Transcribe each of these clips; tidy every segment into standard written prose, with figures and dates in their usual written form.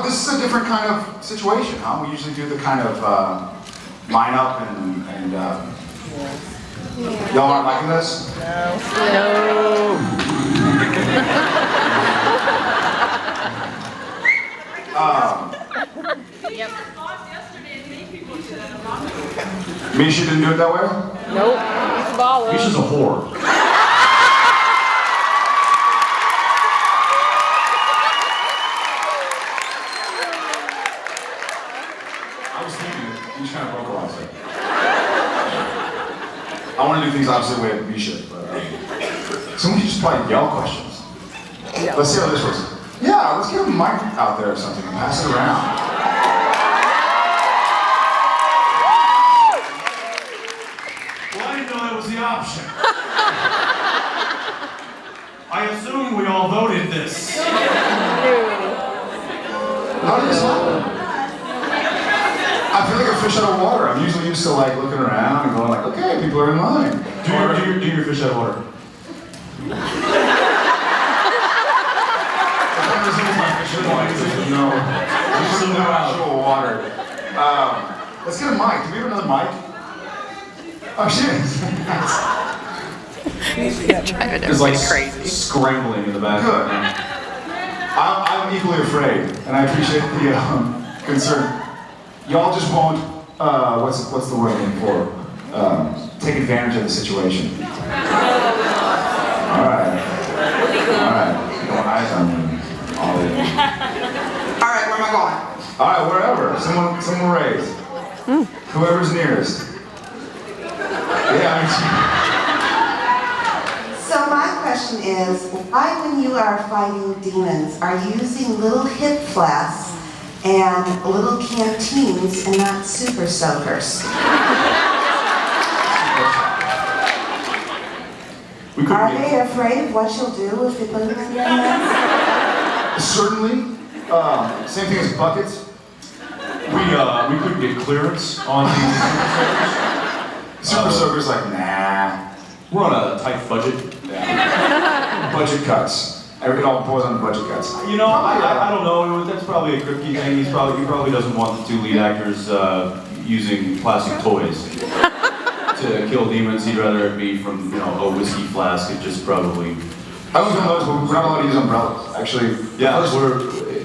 This is a different kind of situation, huh? We usually do the kind of line up and y'all aren't liking this? No. Yep. Misha didn't do it that way? Nope. He's a baller. Misha's a whore. I was thinking it. You just kind of vocalized it. I want to do things obviously the way Misha, but someone should just probably yell questions. Yeah. Let's see how this works. Yeah, let's get a mic out there or something and pass it around. Well, I didn't know that was the option. I assume we all voted this. How did this happen? I feel like a fish out of water. I'm usually used to like looking around and going like, okay, people are in line. Do your fish out of water. No, just some actual water. Let's get a mic. Do we have another mic? Oh shit! It's like crazy. Scrambling in the back. Good. I'm equally afraid, and I appreciate the concern. Y'all just won't. What's the word I'm looking for? Take advantage of the situation. All right. Got eyes on me. All right, where am I going? All right, wherever. Someone raise. Whoever's nearest. Yeah. So my question is, why when you are fighting demons, are you using little hip flasks and little canteens and not super soakers? Are they afraid of what you'll do if you put them in your hands? Certainly. Same thing as buckets. We couldn't get clearance on these Super soakers like, nah. We're on a tight budget. Yeah. Budget cuts. It all boils on budget cuts. You know, I don't know. That's probably a Kripke thing. He probably doesn't want the two lead actors using plastic toys to kill demons. He'd rather it be from a whiskey flask. It just probably. I don't know, but we're not allowed to use umbrellas. Actually, yeah,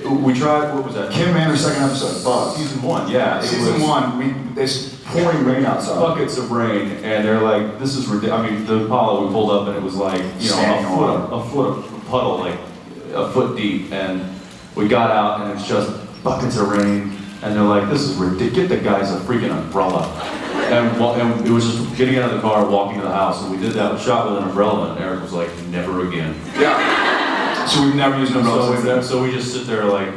we tried. What was that? Kim Manor second episode. Season 1. Yeah. Season 1. It's pouring rain outside. Buckets of rain, and they're like, "This is ridiculous." I mean, the Apollo we pulled up, and it was like, a foot of puddle, like a foot deep, and we got out, and it's just buckets of rain, and they're like, "This is ridiculous." Get the guys a freaking umbrella, and it was just getting out of the car, walking to the house, and we did that. We shot with an umbrella, and Eric was like, "Never again." Yeah. So we've never used an umbrella. So we just sit there like,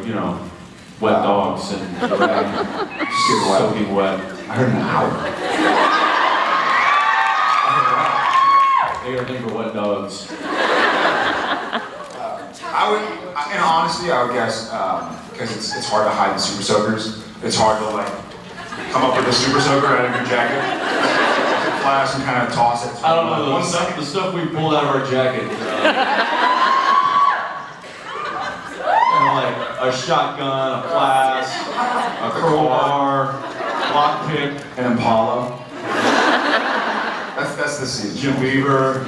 wet dogs and soaking wet. I heard an hour. They are thing for wet dogs. In honesty, I would guess, because it's hard to hide the super soakers. It's hard to like come up with a super soaker out of your jacket, flash and kind of toss it. I don't know, the stuff we pulled out of our jacket. Like a shotgun, a flask, a crowbar, lockpick, an Impala. That's the season. Jim Beaver.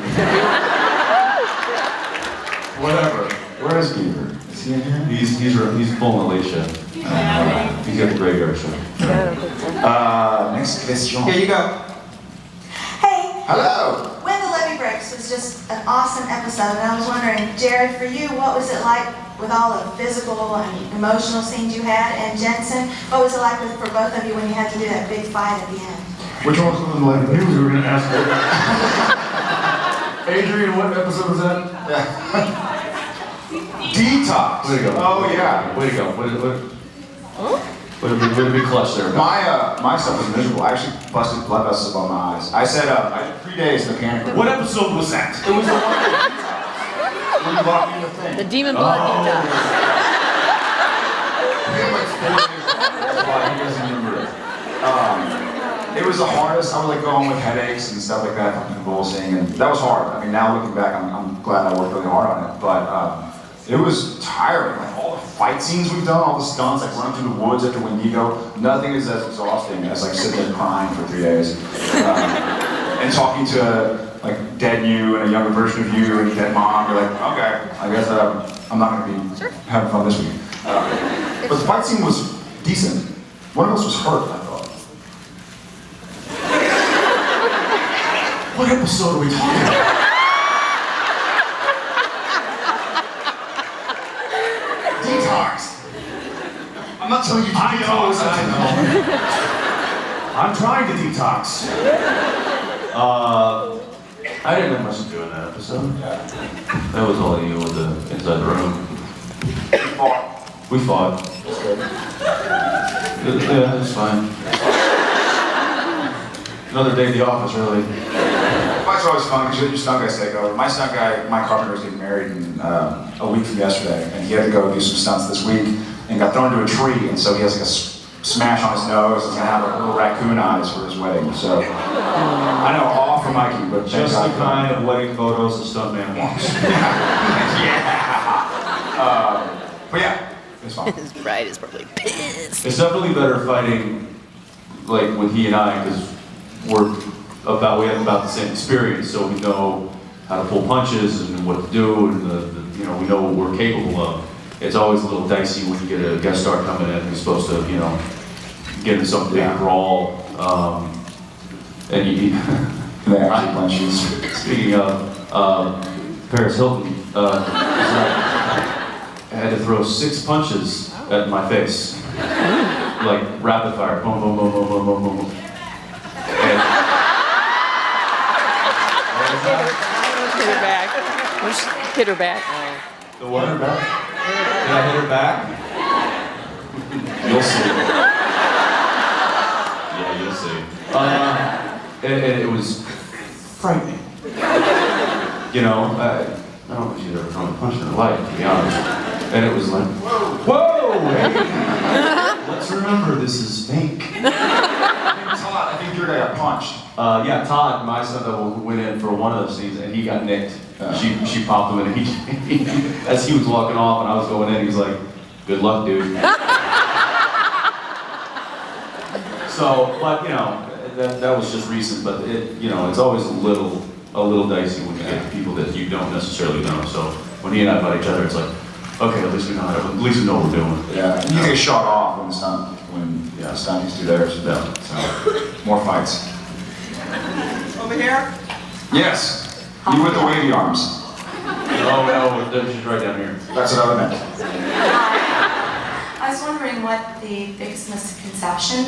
Whatever. Where is Beaver? Is he in here? He's full militia. He's got the graveyard show. Next question. Here you go. Hey. Hello. When the Levee Breaks was just an awesome episode, and I was wondering, Jared, for you, what was it like with all the physical and emotional scenes you had? And Jensen, what was it like for both of you when you had to do that big fight at the end? Which one was the one that we were going to ask for? Adrian, what episode was that? Yeah. Detox. Way to go. Oh yeah. Way to go. Way to be clutch there. My stuff was miserable. I actually busted blood vessels on my eyes. I said I had 3 days in the panic room. What episode was that? It was the one when you locked me in the thing. The demon blood detox. We had like 4 days. That's why he doesn't remember it. It was the hardest. I would like go home with headaches and stuff like that from convulsing, and that was hard. I mean, now looking back, I'm glad I worked really hard on it, but it was tiring. Like all the fight scenes we've done, all the stunts, like running through the woods after Wendigo, nothing is as exhausting as like sitting there crying for 3 days. And talking to like dead you and a younger version of you and dead mom, you're like, okay, I guess I'm not gonna be having fun this week. But the fight scene was decent. One of us was hurt, I thought. What episode are we talking about? Detox. I'm not telling you to detox. I know. I'm trying to detox. I didn't have much to do in that episode. That was all you with the inside the room. We fought. That's good. Yeah, that's fine. Another day at the office, really. Fights are always fun because your stunt guys take over. My stunt guy, Mike Carpenter, was getting married in, a week from yesterday, and he had to go do some stunts this week, and got thrown into a tree, and so he has like a smash on his nose. He's gonna have like little raccoon eyes for his wedding. So I know, all for Mikey, but Just the kind of wedding photos the stuntman wants. But yeah, it's fun. His bride is probably pissed. It's definitely better fighting like with he and I because we have about the same experience, so we know how to pull punches and what to do, and we know what we're capable of. It's always a little dicey when you get a guest star coming in who's supposed to, get into some big brawl, and you. Speaking of Paris Hilton, I had to throw 6 punches at my face, like rapid fire, boom, boom, boom, boom, boom, boom, boom, boom. Hit her back. Just hit her back. The what? Did I hit her back? You'll see. Yeah, you'll see. And it was frightening. I don't know if she's ever thrown a punch in her life, to be honest. And it was like, whoa, hey, let's remember this is fake. Todd, I think your guy got punched. Yeah, Todd, my son double, who went in for one of those scenes, and he got nicked. She popped him, and he as he was walking off, and I was going in, he was like, "Good luck, dude." So, but that was just recent. But it's always a little dicey when you get people that you don't necessarily know. So when he and I fight each other, it's like, okay, at least we know what we're doing. Yeah, and you get shot off when the stunt used to do theirs. Yeah. So more fights. Over here? Yes. You with the wavy arms. No, she's right down here. That's what I meant. I was wondering what the biggest misconception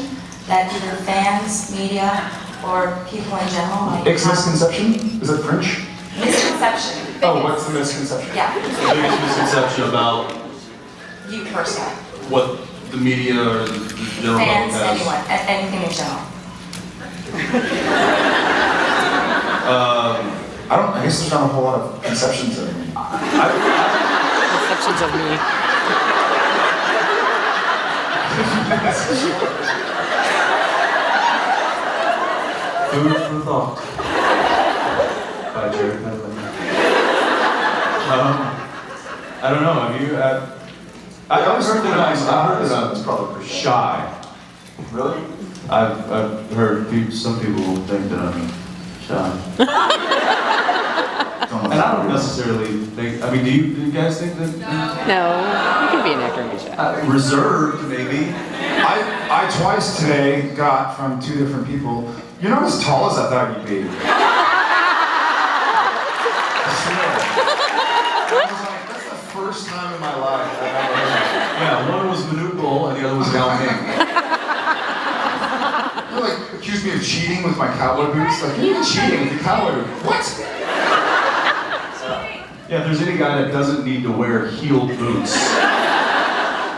that either fans, media, or people in general might X have. misconception? Is it French? Misconception. Oh, what's the misconception? Yeah, The biggest misconception about you personally. what the media or the general public Fans, has. anyone, anything in general. I guess there's not a whole lot of conceptions of me. Conceptions of me. Food for thought. By Jared and Jensen. I don't know. Have you? I've heard that I'm probably pretty shy. Really? I've heard some people think that I'm shy. And I don't necessarily think. I mean, do you guys think that? No, you can be an actor and be shy. Reserved, maybe. I twice today got from 2 different people, "You're not as tall as I thought you'd be." I swear. I was like, that's the first time in my life I've ever heard that. Yeah, one was Manute Bull and the other was Yao Ming. They like accused me of cheating with my cowboy boots. Like, you're cheating with your cowboy boots. What? Yeah, if there's any guy that doesn't need to wear heeled boots,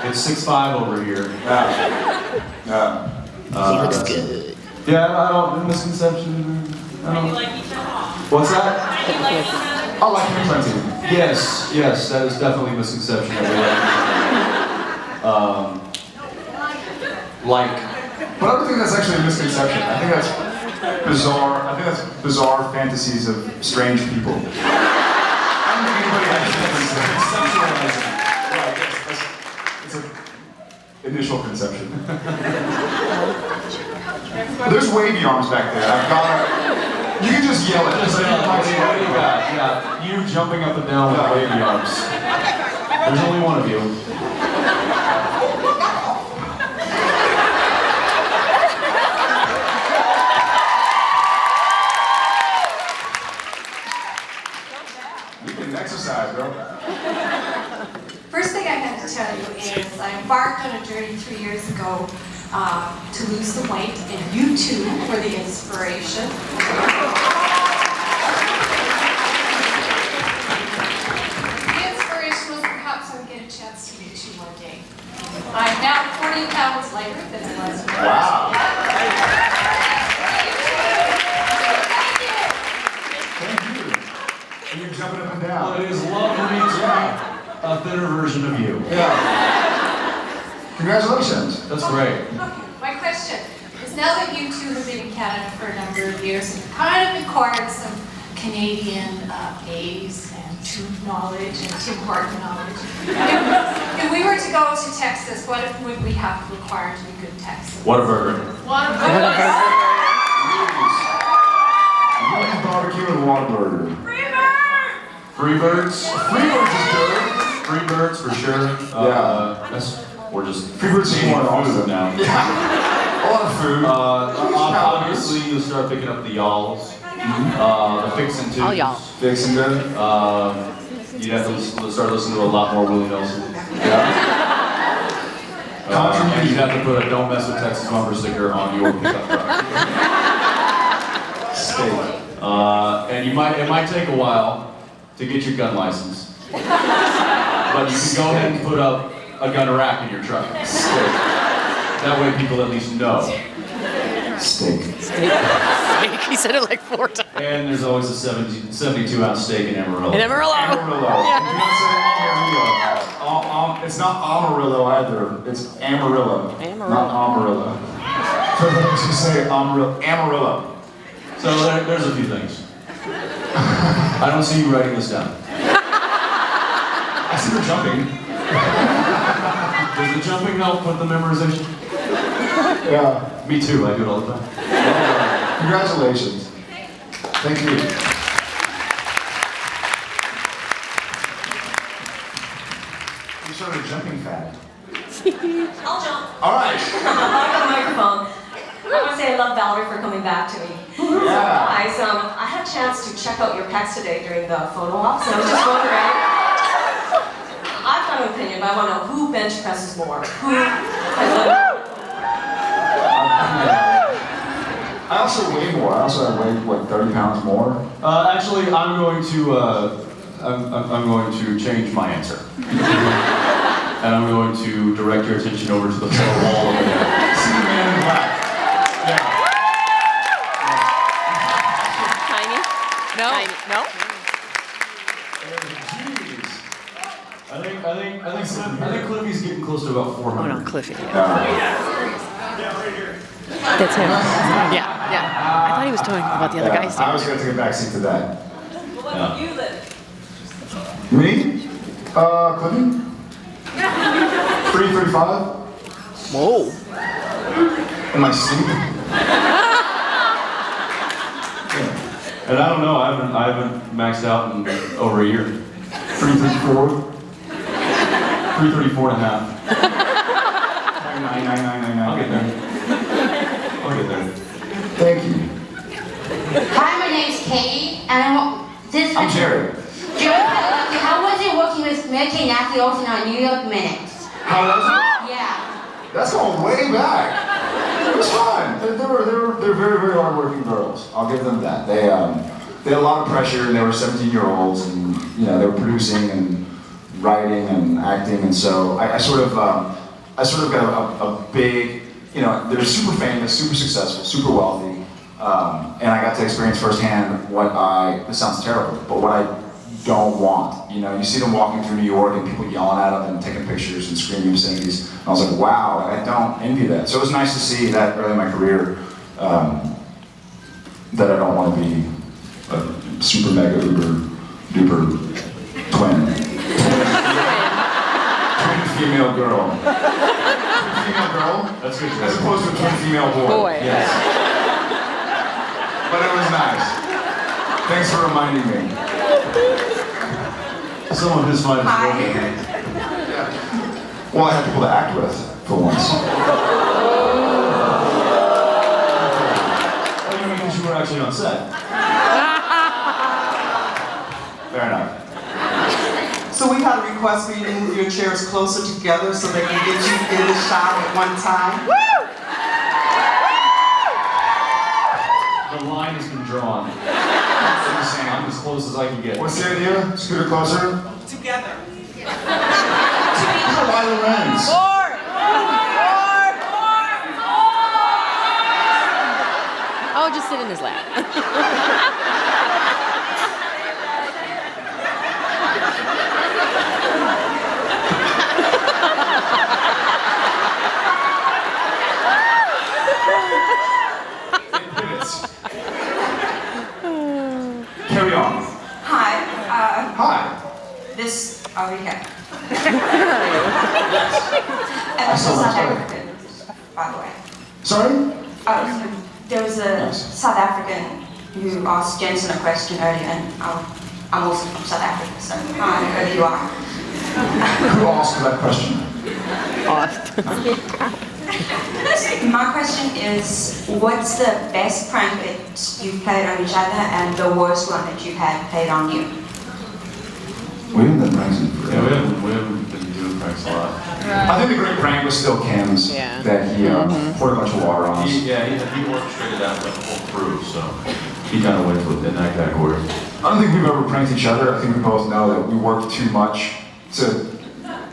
it's 6'5" over here. Yeah. He looks good. Yeah, I don't, misconception. I don't. What's that? I like him plenty. Yes, that is definitely a misconception. But I don't think that's actually a misconception. I think that's bizarre. I think that's bizarre fantasies of strange people. I don't think anybody actually conceptualizes. Right, initial conception. There's wavy arms back there. I've got it. You can just yell it. Just yeah, you jumping up and down with wavy arms. There's only one of you. You can exercise, bro. First thing I have to tell you is I embarked on a journey 3 years ago to lose the weight, and you two were the inspiration. The inspiration was perhaps I would get a chance to meet you one day. I'm now 40 pounds lighter than I was when I Wow. Thank you. And you're jumping up and down. Well, it is lovely to meet a thinner version of you. Yeah. Congratulations. That's great. Okay, my question is, now that you two have been in Canada for a number of years and kind of acquired some Canadian A's and tube knowledge and Tim Horton knowledge, if we were to go to Texas, what would we have to acquire to be good Texans? Whataburger. Whataburger. Williams barbecue and Whataburger. Free birds. Freebirds is good. Free birds for sure. We're just Freebirds is more food awesome. now. Yeah. A lot of food. Obviously, you start picking up the y'alls, the fixin' twos. All y'all. Fixing good. You'd have to start listening to a lot more Willie Nelson. Yeah. And you'd have to put a "Don't mess with Texas" bumper sticker on your pickup truck. Steak. And it might take a while to get your gun license, but you can go ahead and put up a gun rack in your truck. Steak. That way, people at least know. Steak. He said it like 4 times. And there's always a 72-ounce steak in Amarillo. In Amarillo. Amarillo. Yeah. Do not say Amarillo. It's not Amarillo either. It's Amarillo. Amarillo. Not Amarillo. So you say Amarillo. So there's a few things. I don't see you writing this down. I see her jumping. Does the jumping help with the memorization? Yeah. Me too, I do it all the time. Congratulations. Thank you. You started a jumping fad. I'll jump. All right. I got a microphone. I want to say I love Valerie for coming back to me. Yeah. Guys, I had a chance to check out your pecs today during the photo ops, and I was just wondering, I've got an opinion, but I want to know who bench presses more. Who I also weigh more. I also weigh, what, 30 pounds more? Actually, I'm going to change my answer. And I'm going to direct your attention over to the photo wall over there. See the man in black. Yeah. Tiny? No. Tiny. No? Jeez. I think Cliffy's getting close to about 400. Oh no, Cliffy. Yeah. That's him. Yeah. I thought he was talking about the other guys. I was going to take a back seat to that. What about you, Liv? Me? Cliffy? 335? Whoa. In my sleep? And I don't know, I haven't maxed out in over a year. 334? 334 and a half. 99999. I'll get there. I'll get there. Thank you. Hi, my name's Katie, and I'm Jared. Jared Padalecki. How was it working with Mary Natalie Olsen on New York Minute? How was it? Yeah. That's going way back. It was fun. They're very, very hardworking girls. I'll give them that. They had a lot of pressure, and they were 17-year-olds, and they were producing and writing and acting, and so I sort of got a big, they're super famous, super successful, super wealthy, and I got to experience firsthand this sounds terrible, but what I don't want. You see them walking through New York and people yelling at them and taking pictures and screaming and saying these. And I was like, wow, I don't envy that. So it was nice to see that early in my career that I don't want to be a super mega uber duper twin female girl. girl. That's good. As opposed to a twin female boy. Boy. Yes. But it was nice. Thanks for reminding me. Someone who's fine is working. Well, I have people to act with for once. Oh, you mean because you were actually on set? Fair enough. So we had a request for you to move your chairs closer together so they can get you in the shot at one time. The line has been drawn. I'm as close as I can get. What's the idea? Scooter closer? Together. Why the lens? Oh, just sit in his lap. Carry on. Hi. Hi. This. Oh, yeah. I And this saw is that South story. African, by the way. Sorry? There was a South African who asked Jensen a question earlier, and I'm also from South Africa, so hi, whoever you are. Who asked that question? My question is, what's the best prank that you've played on each other and the worst one that you've had played on you? We haven't done pranks in Yeah, we haven't been doing pranks a lot. I think the great prank was still Cam's. Yeah. That he poured a bunch of water on us. He orchestrated that like the whole crew, so he kind of wins in that category. I don't think we've ever pranked each other. I think we both know that we work too much to,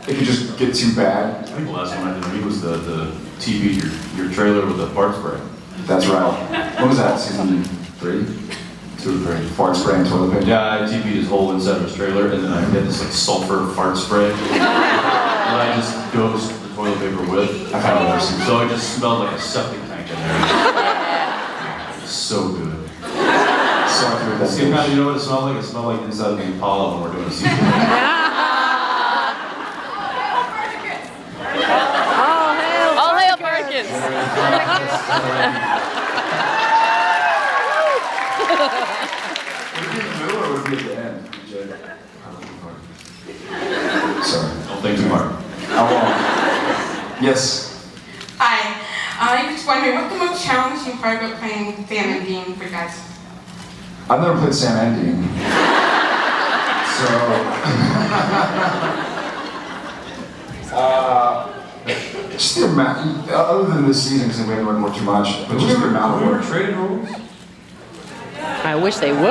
it could just get too bad. I think the last one I did with me was the TV, your trailer with the fart spray. That's right. When was that? Season 3? 2 or 3. Fart spray and toilet paper? Yeah, I TV'd his whole inside of his trailer, and then I had this like sulfur fart spray that I just dosed the toilet paper with. I've had all those. So it just smelled like a septic tank in there. It was so good. So I threw that. You know what it smelled like? It smelled like inside of the Impala when we're doing a season. All hail Perkins. Would it be in the middle or would it be at the end? Sorry. Don't think too hard. I won't. Yes. Hi. I'm just wondering, what's the most challenging part about playing Sam and Dean for you guys? I've never played Sam and Dean. So. Just the amount, other than this season, because we haven't worked too much, but just the amount of work. Traded rules? I wish they would. We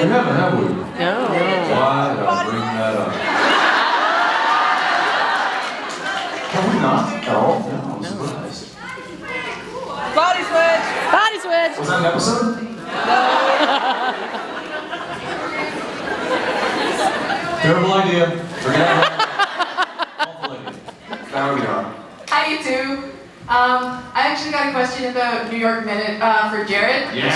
haven't, have we? No. Why did I bring that up? Have we not? At all? No, I'm surprised. Body switch. Body switch. Was that an episode? Terrible idea. Forget it. Awful idea. There we go. Hi, you two. I actually got a question about New York Minute for Jared. Yeah.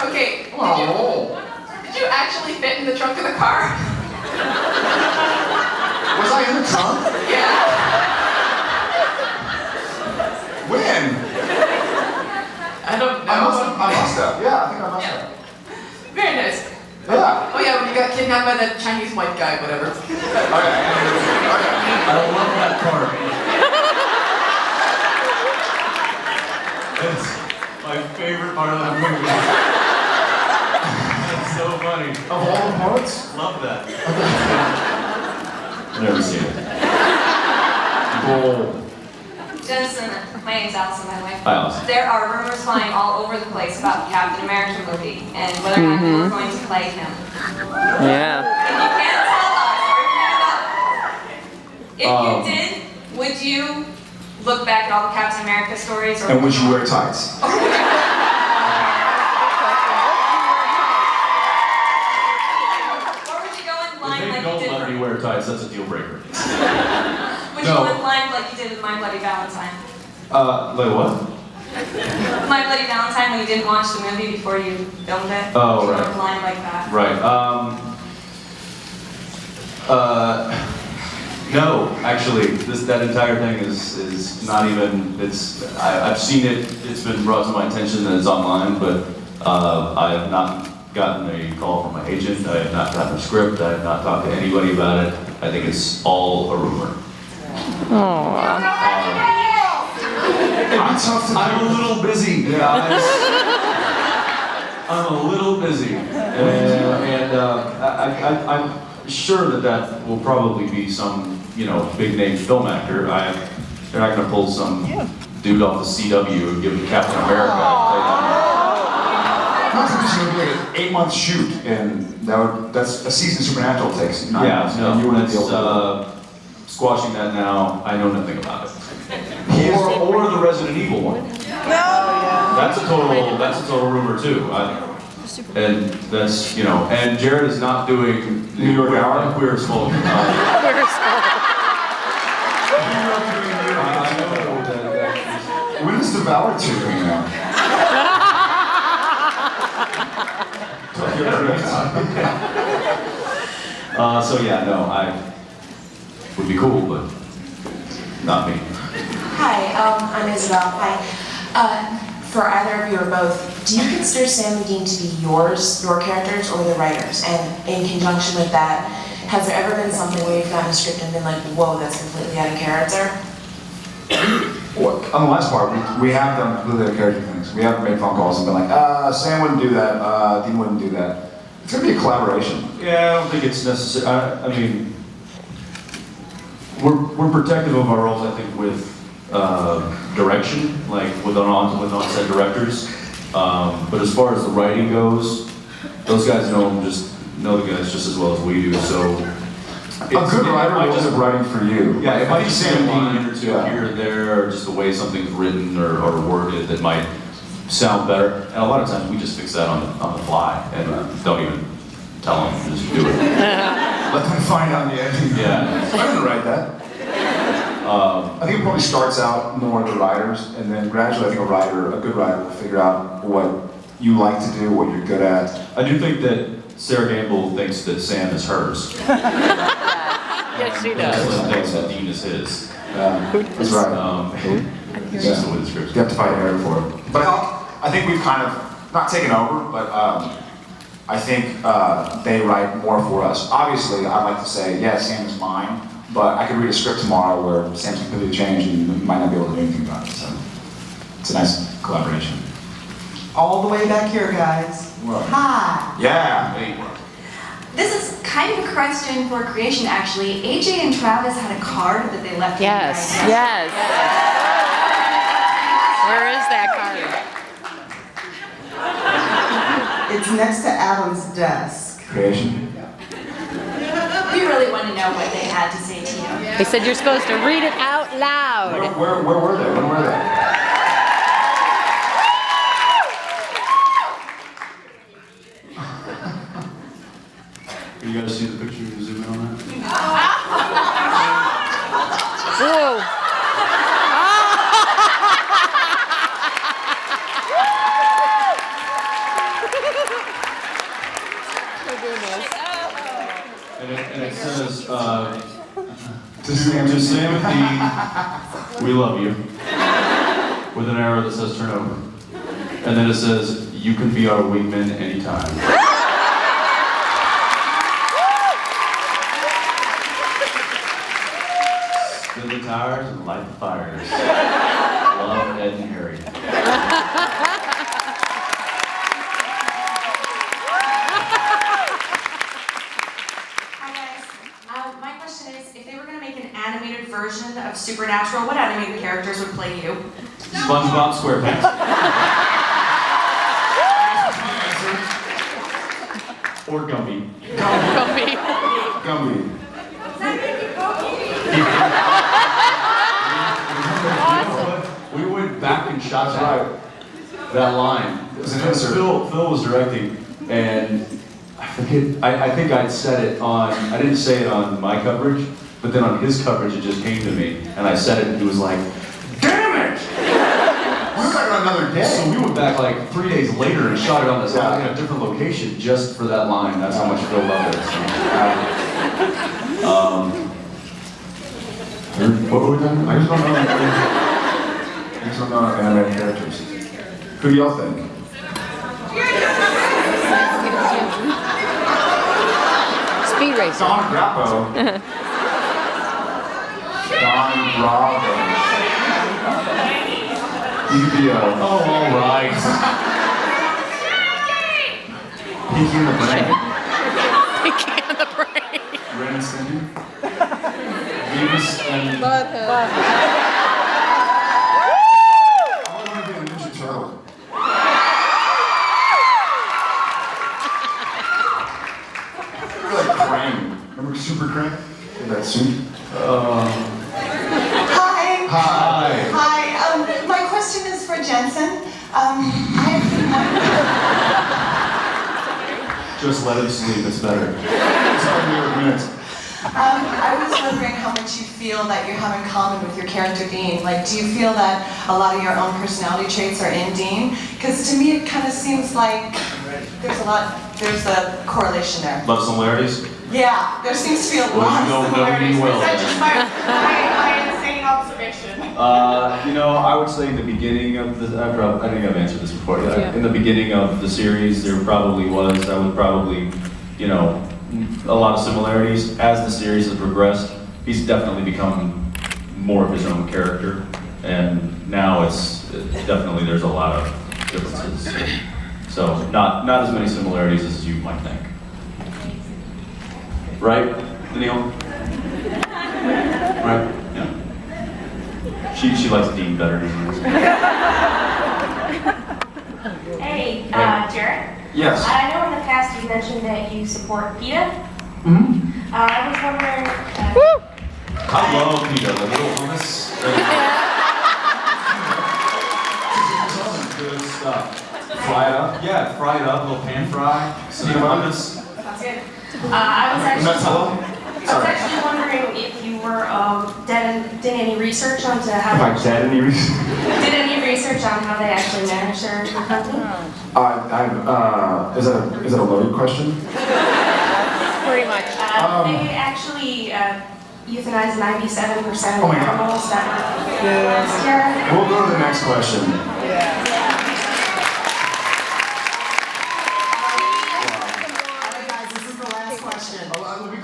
Okay, Oh. did you actually fit in the trunk of the car? Was I in the trunk? Yeah. When? I don't know. I must have. Yeah, I think I must have. Very nice. Yeah. Oh yeah, when you got kidnapped by that Chinese white guy, whatever. Okay. I love that part. It's my favorite part of that movie. It's so funny. Of all the parts? Love that. Never seen it. Cool. Jensen, my name's Allison, by the way. Hi, Allison. There are rumors flying all over the place about the Captain America movie and whether or not you were going to play him. Yeah. If you can't tell us, or if you did, would you look back at all the Captain America stories? Or And would you wear tights? Or would you go in If line they like you don't did let for... me wear tights, that's a deal breaker. Would you No. go in line like you did with My Bloody Valentine? Like what? My Bloody Valentine, when you didn't watch the movie before you filmed it? Oh, Would you right. go in line like that? Right. No, actually, that entire thing is not even. I've seen it. It's been brought to my attention that it's online, but I have not gotten a call from my agent. I have not gotten a script. I have not talked to anybody about it. I think it's all a rumor. I'm a little busy, guys. I'm a little busy, and I'm sure that will probably be some, big name film actor. They're not going to pull some dude off the CW and give him Captain America. Not to mention it'll be like an 8-month shoot, and that's a season of Supernatural takes 9 months. No, and you wouldn't be able to. Squashing that now, I know nothing about it. Or the Resident Evil one. No. That's a total rumor too. And that's, and Jared is not doing New York Hour? Queer as Folk. I know that. When is Devour 2 coming out? So yeah, no, I would be cool, but not me. Hi, I'm Isabel. Hi. For either of you or both, do you consider Sam and Dean to be your characters or the writers? And in conjunction with that, has there ever been something where you've gotten a script and been like, whoa, that's completely out of character? On the last part, we have done completely out of character things. We have made phone calls and been like, Sam wouldn't do that, Dean wouldn't do that. It's gonna be a collaboration. Yeah, I don't think it's necessary. I mean, we're protective of our roles, I think, with direction, like with on-set directors. But as far as the writing goes, those guys know the guys just as well as we do. So a good writer will end up writing for you. Yeah, if I think Sam line or two here or there, or just the way something's written or worded that might sound better. And a lot of times we just fix that on the fly and don't even tell them, just do it. Let them find out the ending. Yeah. I didn't write that. I think it probably starts out more the writers, and then gradually I think a good writer will figure out what you like to do, what you're good at. I do think that Sarah Gamble thinks that Sam is hers. Yes, she does. She thinks that Dean is his. That's right. It's just the way the script's You have to fight harder for it. But I think we've kind of, not taken over, but I think they write more for us. Obviously, I'd like to say, yeah, Sam is mine, but I could read a script tomorrow where Sam's completely changed and we might not be able to do anything about it. So it's a nice collaboration. All the way back here, guys. What? Hi. Yeah. This is kind of a question for creation, actually. AJ and Travis had a card that they left. Yes. You guys. Yes. Where is that card? It's next to Adam's desk. Creation. We really want to know what they had to say to you. They said you're supposed to read it out loud. Where were they? When were they? Can you guys see the picture? Can you zoom in on that? Whoa. And it says, to Sam and Dean, we love you, with an arrow that says turn over. And then it says, you can be our wingman anytime. Spin the tires and light the fires. Love, Ed and Harry. Animated version of Supernatural, what animated characters would play you? SpongeBob SquarePants. Or Gumby. Gumby. Gumby. We went back and shot that line. Phil was directing, and I forget. I think I'd said it on. I didn't say it on my coverage. But then on his coverage, it just came to me, and I said it, and he was like, "Damn it!" We were back on another day. So we went back like 3 days later and shot it on this in a different location just for that line. That's how much Phil loved it. So, What were we talking about? I just don't know animated characters. Who do y'all think? Speed racer. Don Grappo. Don Bravo. You could be a... Oh, all right. Pinky in the Brain. Pinky in the brain. Ren and Cindy. Beavis and... I want to be a Ninja Turtle. Like Krang. Remember Super Krang? In that suit? Hi. Hi. Hi. My question is for Jensen. I've been wondering. Just let him sleep, it's better. I was wondering how much you feel that you have in common with your character Dean. Like, do you feel that a lot of your own personality traits are in Dean? Because to me, it kind of seems like there's a correlation there. Love similarities? Yeah, there seems to be a Well, lot you of don't know similarities. me well, Is that then. just my insane observation? I would say in the beginning of the, I think I've answered this before. Yeah. In the beginning of the series, there probably was, I would probably, a lot of similarities. As the series has progressed, he's definitely become more of his own character. And now it's definitely, there's a lot of differences. So not as many similarities as you might think. Right, Danielle? Right? Yeah. She likes Dean better anyways. Hey, Jared? Yes. I know in the past you mentioned that you support PETA. Mm-hmm. I was wondering... I love PETA, the little hummus. Good stuff. Fry it up? Yeah, fry it up, a little pan fry, some hummus. Sounds good. I was actually wondering if you were did any research onto how If I said any reason? did any research on how they actually manage their company? Is that a loaded question? Pretty much. They actually euthanized 97% of the Oh my God. animals that were last year. We'll go to the next question. Guys, this is the last question. Let me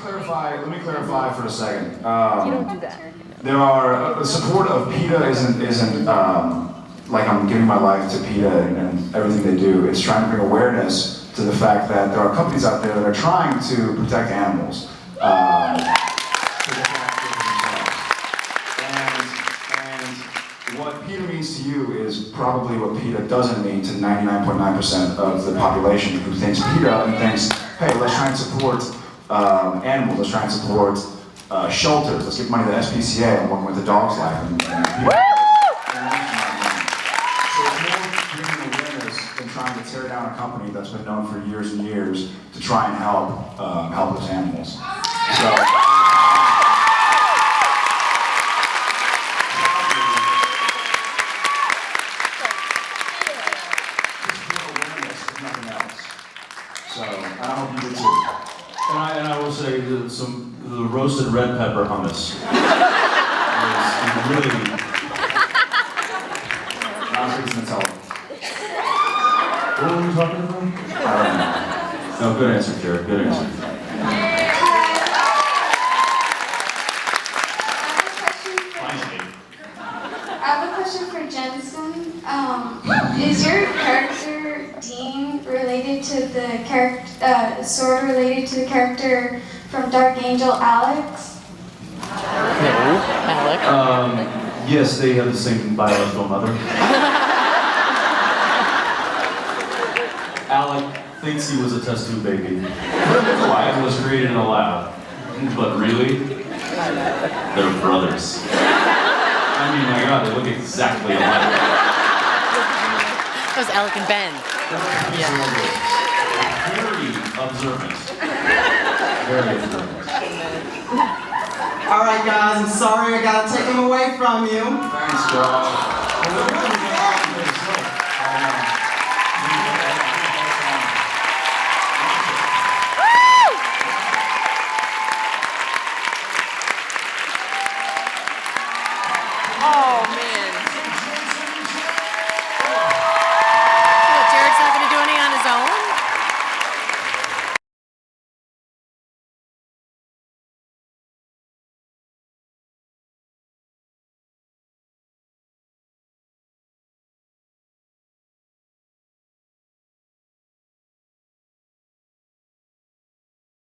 clarify for a second. You don't do that. There are the support of PETA isn't like I'm giving my life to PETA and everything they do. It's trying to bring awareness to the fact that there are companies out there that are trying to protect animals. And what PETA means to you is probably what PETA doesn't mean to 99.9% of the population who thinks PETA and thinks, hey, let's try and support animals, let's try and support shelters, let's give money to the SPCA and working with the dog's life. So it's more bringing awareness than trying to tear down a company that's been known for years and years to try and help those animals. So. So, I hope you do too. And I will say that the roasted red pepper hummus is really. What were we talking about? I don't know. No, good answer, Jared. Good answer. I have a question for Jensen. Is your character Dean related to the character, sort of related to the character from Dark Angel, Alex? Alec. Yes, they have the same biological mother. Alec thinks he was a test tube baby. Wyatt was created in a lab. But really, they're brothers. I mean, my God, they look exactly alike. That was Alec and Ben. Very observant. Very observant. All right, guys, I'm sorry I gotta take him away from you. Thanks, Josh. Oh, man.